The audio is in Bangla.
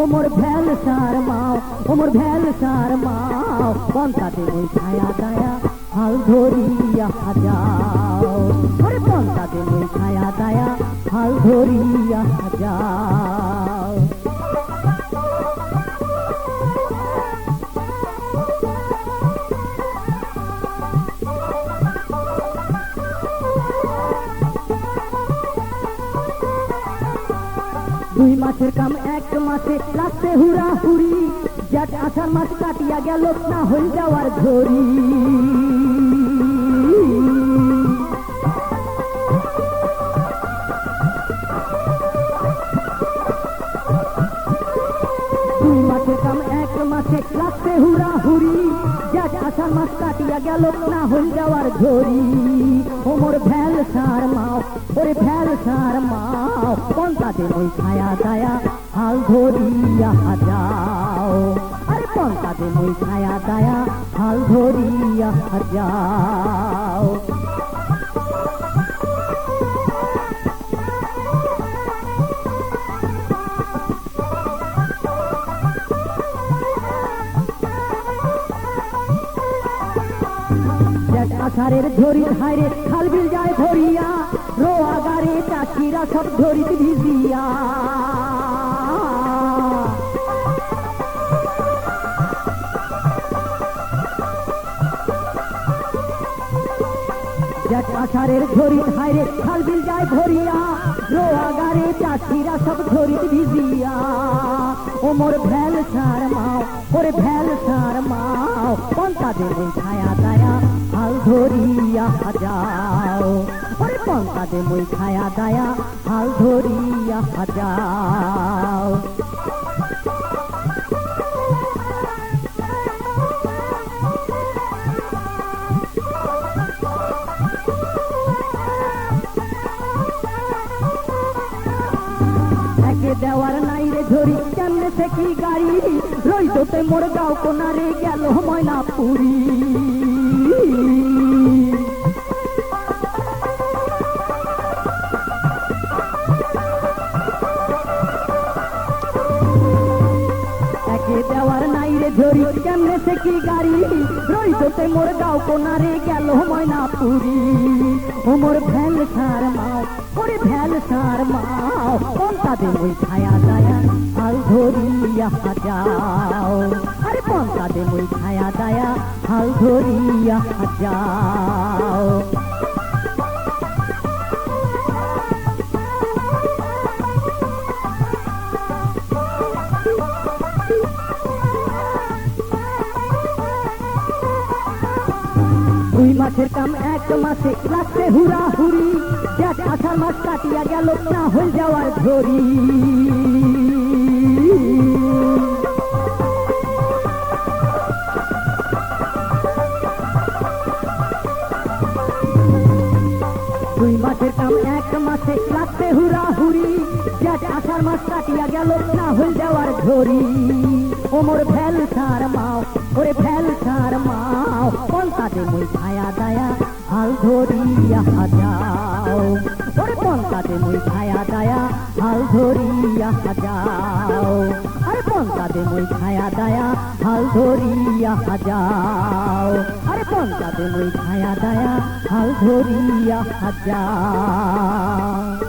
ওমর ভেল সার মাও, ওমর ভেল সার মাও, পন্থাতে মই ছায়া দায়া হাল ধরিয়া যাও, ওরে পন্থাতে মই ছায়া দায়া হাল ধরিয়া যাও। 2 মাসের কাম 1 মাসে লাগছে হুড়াহুড়ি, জ্যাঠ আষাঢ় মাস কাটিয়া গেল না হই যাওয়ার ঘড়ি। 2 মাসের কাম 1 মাসে লাগছে হুড়াহুড়ি, জ্যাঠ আষাঢ় মাস কাটিয়া গেল না হই যাওয়ার ঘড়ি। ওমর ভেল সার মাও, ওরে ভেল সার মাও, পন্থাতে মই ছায়া দায়া হাল ধরিয়া যাও, আরে পন্থাতে মই ছায়া দায়া হাল ধরিয়া যাও। আষাঢ়ের ঝড়ির হাইরে খাল বিল যায় ভরিয়া, রোয়া গাড়ি চাষিরা সব ঝড়িতে ভিজিয়া। আষাঢ়ের ঝড়ির হাইরে খাল বিল যায় ভরিয়া, রোয়া গাড়ি চাষিরা সব ঝড়িতে ভিজিয়া। ওমর ভেল সার মাও, ওরে ভেল সার মাও, পন্থাতে মই ছায়া দায়া হাল ধরিয়া যাও, ওরে পন্থাতে মই ছায়া দায়া হাল ধরিয়া যাও। দেওয়ার নাই রে ঝড়ি কেমনে সে কি গাড়ি, রইতে মোর গাঁও কোনারে গেল ময়নাপুরি। একে দেওয়ার নাই রে ঝড়ি কেমনে সে কি গাড়ি, রইতে মোর গাঁও কোনারে গেল ময়নাপুরি। ওমর ভেল সার মাও, ওরে ভেল সার মাও, পন্থাতে মই ছায়া দায়া হাল ধরিয়া যাও, আরে পন্থাতে মই ছায়া দায়া হাল ধরিয়া যাও। 2 মাসের কাম 1 মাসে লাগছে হুড়াহুড়ি, জ্যাঠ আষাঢ় মাস কাটিয়া গেল না হয়ে যাওয়ার ঘড়ি। 2 মাসের কাম 1 মাসে লাগছে হুড়াহুড়ি, জ্যাঠ আষাঢ় মাস কাটিয়া গেল না হয়ে যাওয়ার ঘড়ি। ওমর ভেল সার মাও, ওরে ভেল সার মাও, পন্থাতে মই ছায়া দায়া হাল ধরিয়া যাও, ওরে পন্থাতে মই ছায়া দায়া হাল ধরিয়া যাও, আরে পন্থাতে মই ছায়া দায়া হাল ধরিয়া যাও, আরে পন্থাতে মই ছায়া দায়া হাল ধরিয়া যাও।